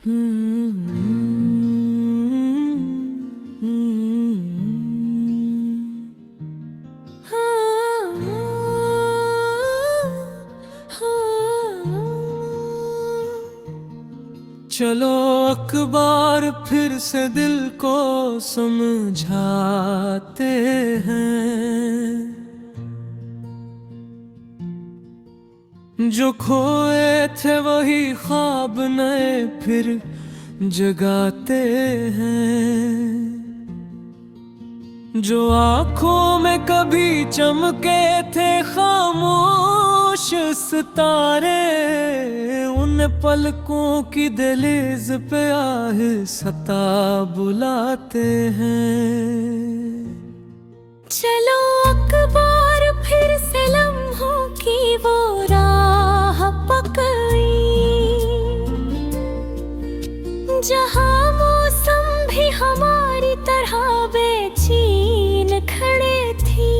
चलो अखबार फिर से दिल को समझाते हैं, जो खोए थे वही ख्वाब नए फिर जगाते हैं। जो आँखों में कभी चमके थे खामोश सितारे, उन पलकों की दहलीज पे आहिस्ता बुलाते हैं। चलो अखबार फिर से लम्हों की वो राह पकड़ी, जहाँ मौसम भी हमारी तरह बेचैन खड़े थी,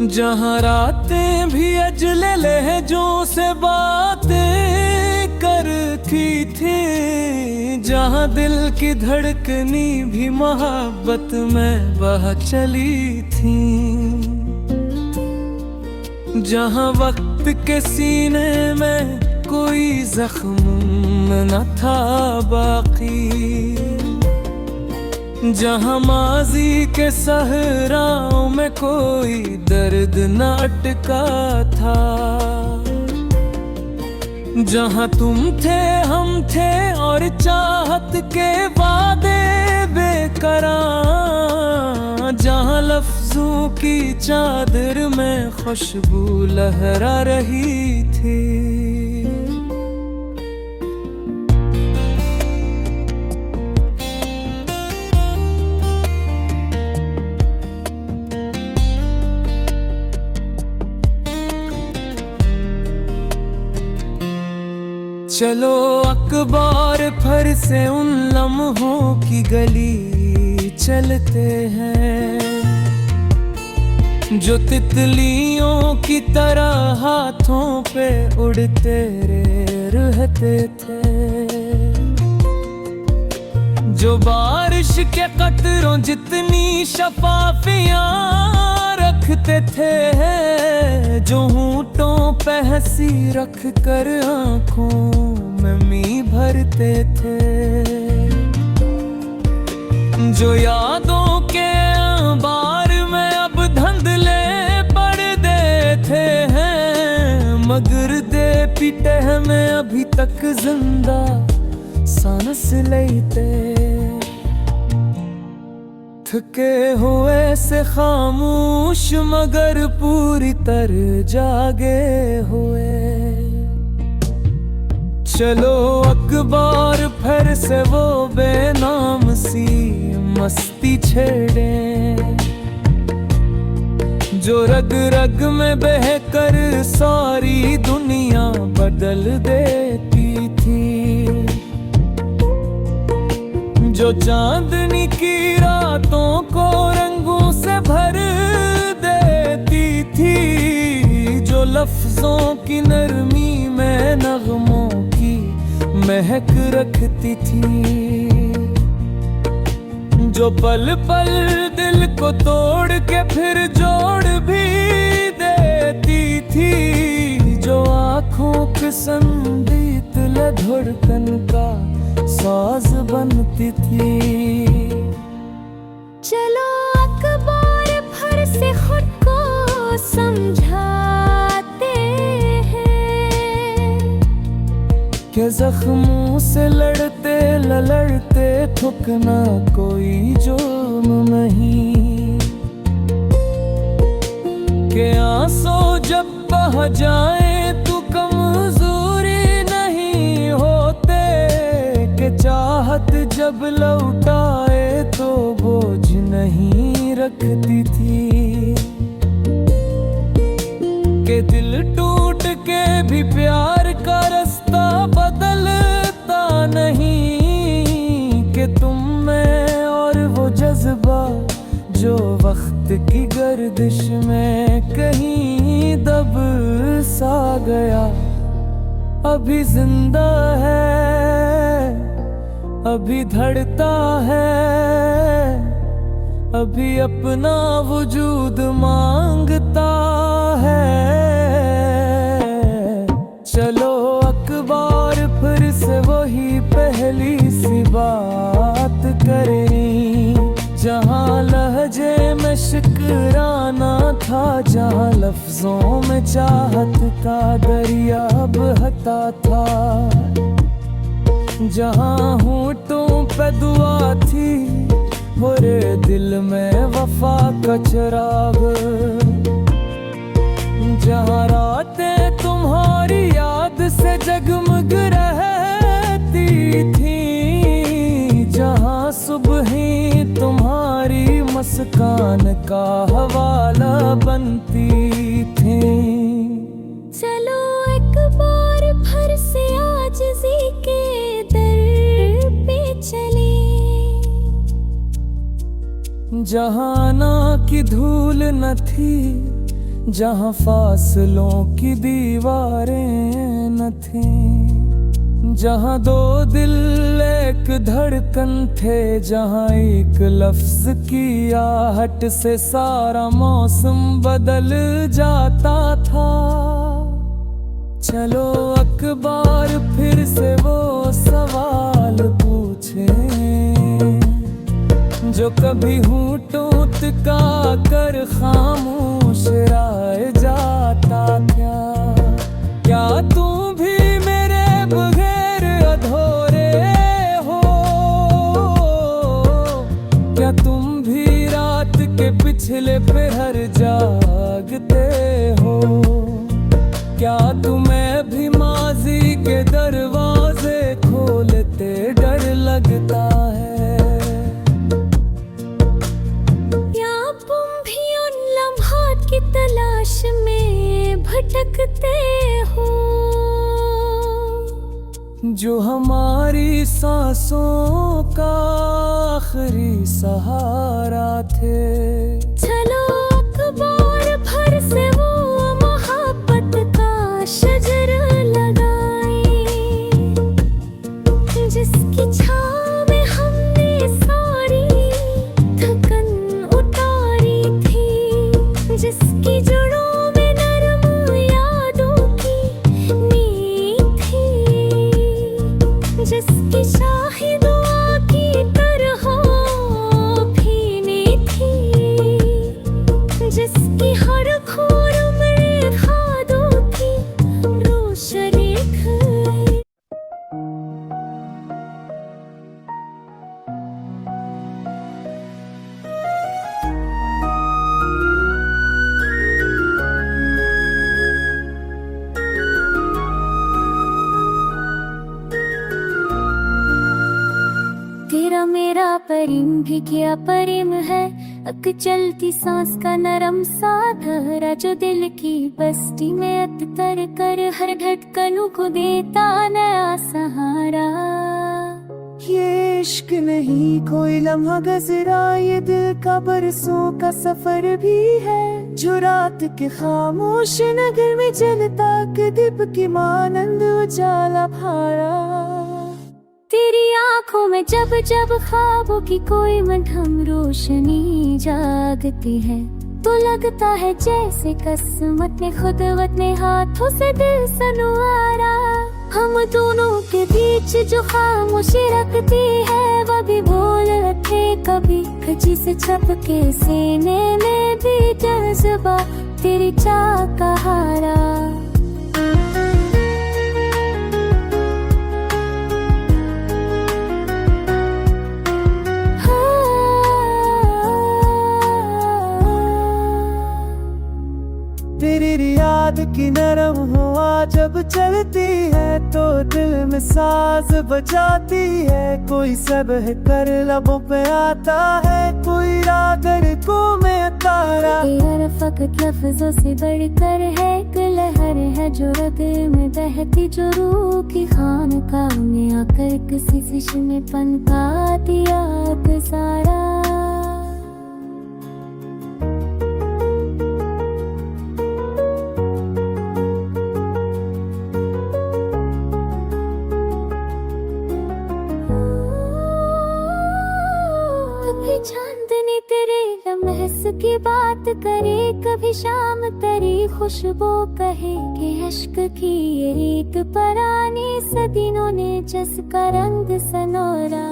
जहाँ रातें भी अजले लहजों से बातें करती थी, जहाँ दिल की धड़कनी भी मोहब्बत में बह चली थी, जहाँ वक्त के सीने में कोई जख्म न था बाकी, जहाँ माजी के सहराओं में कोई दर्द न अटका था, जहाँ तुम थे हम थे और चाहत के वादे बेकरार, जहाँ लफ्जों की चादर में खुशबू लहरा रही थी। चलो अखबार फिर से उन लम्हों की गली चलते हैं, जो तितलियों की तरह हाथों पे उड़ते रहते थे, जो बारिश के कतरों जितनी शफाफियां रखते थे, जो होंठों पे हंसी रख कर आँखों में मी भरते थे, जो यादों के अंबार में अब धुंधले पर्दे थे, मगर दे पीटे में अभी तक जिंदा सांस लेते, थके हुए से खामोश मगर पूरी तरह जागे हुए। चलो अखबार फिर से वो बेनाम सी मस्ती छेड़े, जो रग रग में बहकर सारी दुनिया बदल देती थी, जो चांदनी की रातों को रंगों से भर देती थी, जो लफ्जों की नरमी में नगमों की महक रखती थी, जो पल पल दिल को तोड़ के फिर जोड़ भी देती थी, जो आँखों के संगीत ले धड़कन का साज बनती थी। चलो अखबार फिर से खुद को समझाते हैं, के जख्मों से लड़ते लड़ते थकना कोई जुर्म नहीं, के आंसू जब बह जाए तो कमजोरी नहीं होते, के चाहत जब लौटाए तो बोझ नहीं रखती थी, के दिल टूट के भी प्यार का रास्ता बदलता नहीं, के तुम में और वो जज्बा जो वक्त की गर्दिश में कहीं दब सा गया, अभी जिंदा है, अभी धड़ता है, अभी अपना वजूद मांगता है। चलो अखबार फिर से वही पहली सी बात करें, जहाँ लहजे में शुक्राना था, जहाँ लफ्जों में चाहत का दरिया बहता था, जहाँ होठों पे दुआ थी बुरे दिल में वफा का चिराग, जहाँ रातें तुम्हारी याद से जगमग रहती थी, जहाँ सुबहें तुम्हारी मुस्कान का हवाला बनती थी। चलो एक बार फिर से आजिज़ी के दर पे चले, जहाँ ना की धूल न थी, जहाँ फासलों की दीवारें न थीं, जहाँ दो दिल एक धड़कन थे, जहाँ एक लफ्ज की आहट से सारा मौसम बदल जाता था। चलो अखबार फिर से वो सवाल पूछें जो कभी होठों तका कर खामोश रह जाता था। क्या तुम भी मेरे बगैर अधूरे हो? क्या तुम भी रात के पिछले पहर जागते हो? क्या तुम्हें भी माजी के दरवाजे खोलते डर लगता है? की तलाश में भटकते हो जो हमारी सांसों का आखिरी सहारा थे। चलो अखबार भर से वो मोहब्बत का शजर लगाए, जिसकी छाँव में हमने सारी थकन उतारी थी, जिसकी जड़ों में नरम यादों की नींव थी, जिसकी शाही दुआ की तरह भीनी थी, जिसकी हर खोर में खादों की रोशनी थी। तेरा मेरा परिम भी क्या परिम है, अक चलती सांस का नरम सा धारा, जो दिल की बस्ती में अतर कर हर धड़कनों को देता नया सहारा। ये इश्क नहीं कोई लम्हा गुज़रा, ये दिल का बरसों का सफर भी है, जो रात के खामोश नगर में जलता के दीप की मानंद उजाला भारा। तेरी आंखों में जब जब ख्वाबों की कोई मध्यम रोशनी जागती है, तो लगता है जैसे किस्मत ने खुद अपने हाथों से दिल संवारा। हम दोनों के बीच जो खामोशी रखती है, वह भी बोल रखे कभी खची से छप के सीने में भी जज्बा तेरी चाह का हारा। तेरी याद की नरम हवा जब चलती है, तो दिल में साज बजाती है। कोई सब है कर लबों पे आता है, कोई रागर को में तारा। यार फकत लफ्जों से बढ़कर है, एक लहर है जो रग में बहती, जो रूह की खानकाह में आकर किसी सिश में पनपा दिया सारा। की बात करे, कभी शाम तेरी खुशबू कहे कि इश्क की ये रीत पुरानी सदियों ने जिसका रंग सनोरा।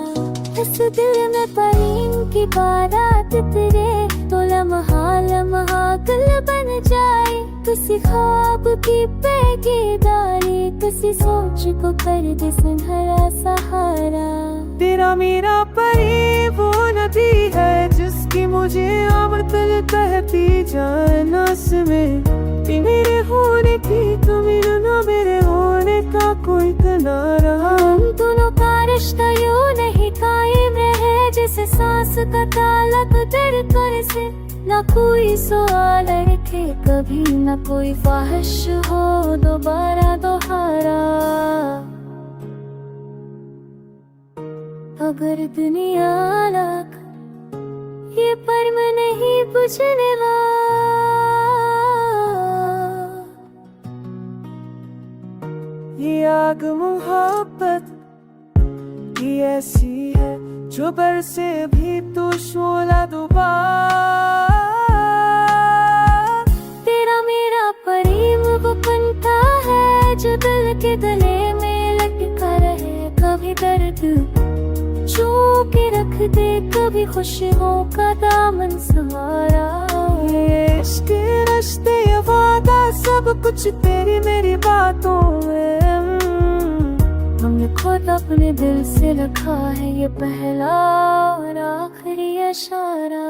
इस दिल में प्रेम की बारात तेरे तो लम्हा लम्हा दिल बन जाए। किसी ख्वाब की पैगीदारी, किसी सोच को कर दे सुनहरा सहारा। तेरा मेरा परी वो नदी है जिसकी मुझे आमतल कहती जाए। नस में भी मेरे होने की तो मिलना मेरे होने का कोई किनारा। हम दोनों का रिश्ता यूं नहीं कायम रहे जैसे सांस का ताल्लुक धड़कन से। ना कोई सवाल रखे कभी, ना कोई ख्वाहिश हो दोबारा दोहारा। अगर दुनिया लाख ये परम नहीं बुझने वाला, ये आग मोहब्बत की ऐसी है जो बरसे भी तो शोला दोबारा। तेरा मेरा प्रेम वो पंखा है जो दिल के गले में लटका रहे। कभी दर्द छू के रख दे, कभी खुशियों का दामन सहारा। ये इश्क रिश्ते ये वादा सब कुछ तेरी मेरी बातों में। हमने खुद अपने दिल से रखा है ये पहला और आखिरी इशारा।